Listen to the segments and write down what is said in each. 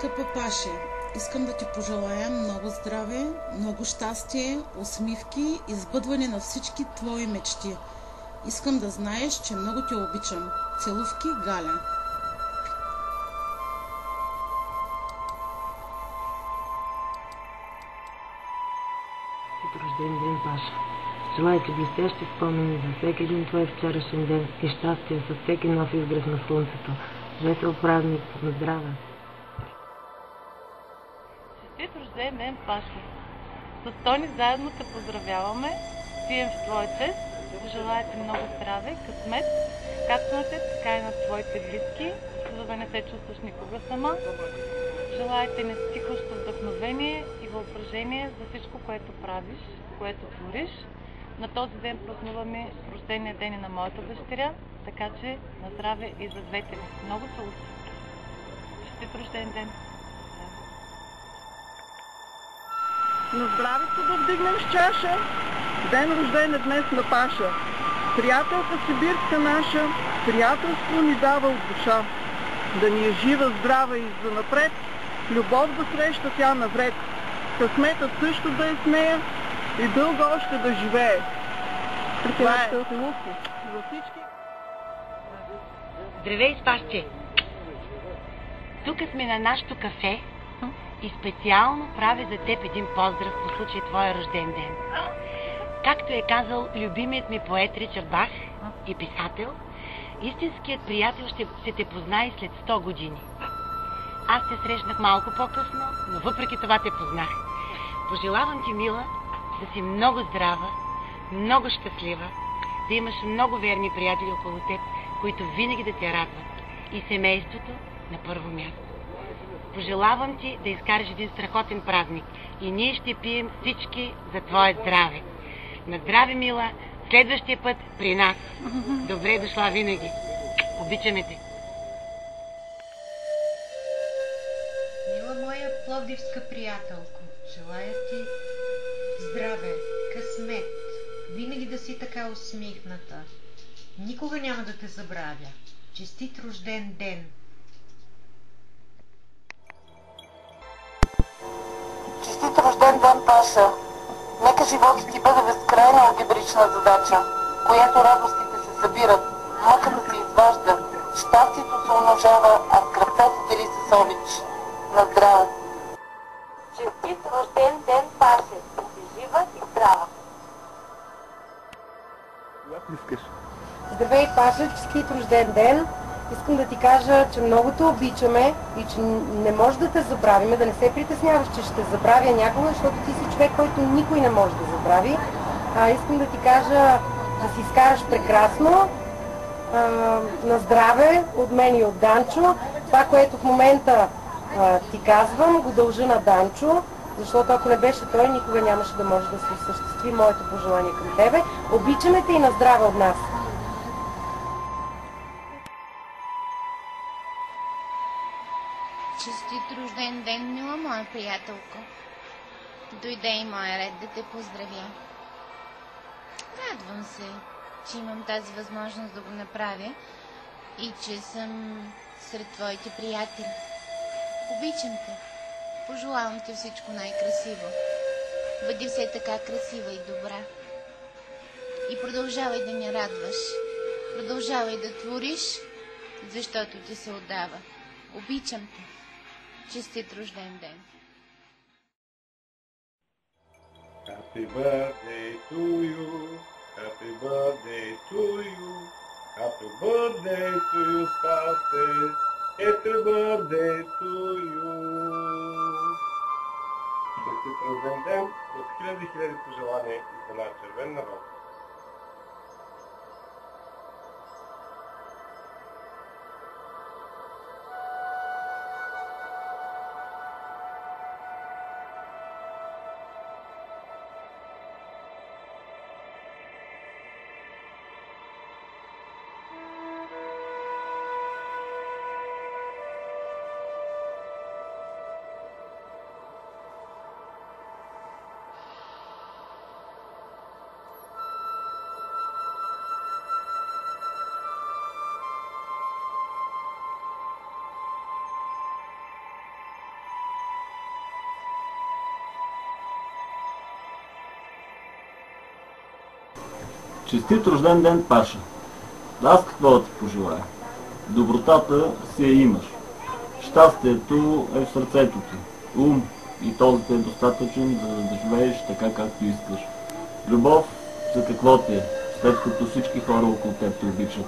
Скъпа Паше, искам да ти пожелая много здраве, много щастие, усмивки и сбъдване на всички твои мечти. Искам да знаеш, че много те обичам. Целувки, Галя. От рожден ден, Паша! Желая ти блестящи спомени за всеки един твой вчерашен ден и щастие с всеки нов изгрев на слънцето. Весел празник на здраве! Честит рожден ден, Паша! С Тони заедно те поздравяваме, пием в твоя чест, желая ти много здраве, късмет, както на теб, така и на твоите близки, за да не се чувстваш никога сама. Желая ти нестихващо вдъхновение и въображение за всичко, което правиш, което твориш. На този ден празнуваме рождения ден и на моята дъщеря, така че на здраве и за двете ви. Много се усти. Честит рожден ден! На здравето да вдигнем с чаша, ден рожден е днес на Паша. Приятелка сибирска наша, приятелство ни дава от душа. Да ни е жива, здрава и занапред, любов да среща тя навред. Късметът също да е с нея и дълго още да живее. Това е целувки за всички. Здравей, Спасче! Тук сме на нашото кафе и специално правя за теб един поздрав по случай твоя рожден ден. Както е казал любимият ми поет Ричард Бах и писател, истинският приятел ще те познае след 100 години. Аз те срещнах малко по-късно, но въпреки това те познах. Пожелавам ти, мила, да си много здрава, много щастлива, да имаш много верни приятели около теб, които винаги да те радват. И семейството на първо място. Пожелавам ти да изкараш един страхотен празник и ние ще пием всички за твое здраве. На здраве, мила, следващия път при нас. Добре дошла винаги. Обичаме те. Мила моя пловдивска приятелко, желая ти здраве, късмет, винаги да си така усмихната. Никога няма да те забравя. Честит рожден ден! Честит рожден ден, Паша! Нека животът ти бъде безкрайна алгебрична задача, която радостите се събират, мъката се изважда, щастието се умножава, а скръбта се дели с обич. На здраве! Честит рожден ден, Паше! Да си жива и здрава! Здравей, Паша! Честит рожден ден! Искам да ти кажа, че много те обичаме и че не може да те забравиме, да не се притесняваш, че ще забравя някога, защото ти си човек, който никой не може да забрави. Искам да ти кажа да си изкараш прекрасно, на здраве, от мен и от Данчо. Това, което в момента ти казвам, го дължа на Данчо, защото ако не беше той, никога нямаше да може да се осъществи моето пожелание към тебе. Обичаме те и на здраве от нас! Честит рожден ден, мила моя приятелко. Дойде и моя ред да те поздравя. Радвам се, че имам тази възможност да го направя и че съм сред твоите приятели. Обичам те. Пожелавам ти всичко най-красиво. Бъди все така красива и добра. И продължавай да ни радваш. Продължавай да твориш, защото ти се отдава. Обичам те. Честит рожден ден! Happy birthday to you, happy birthday to you, happy birthday to you, Spase, happy birthday to you. Честит рожден ден от хиляди пожелания и за наш червен народ. Честит рожден ден, Паша! Аз какво да ти пожелая? Добротата си я имаш. Щастието е в сърцето ти. Ум и този ти е достатъчен, за да живееш така, както искаш. Любов за какво ти е, след като всички хора около теб те обичат.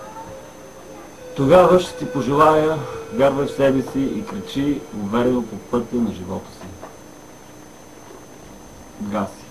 Тогава ще ти пожелая, вярвай в себе си и кричи уверено по пътя на живота си. Гаси.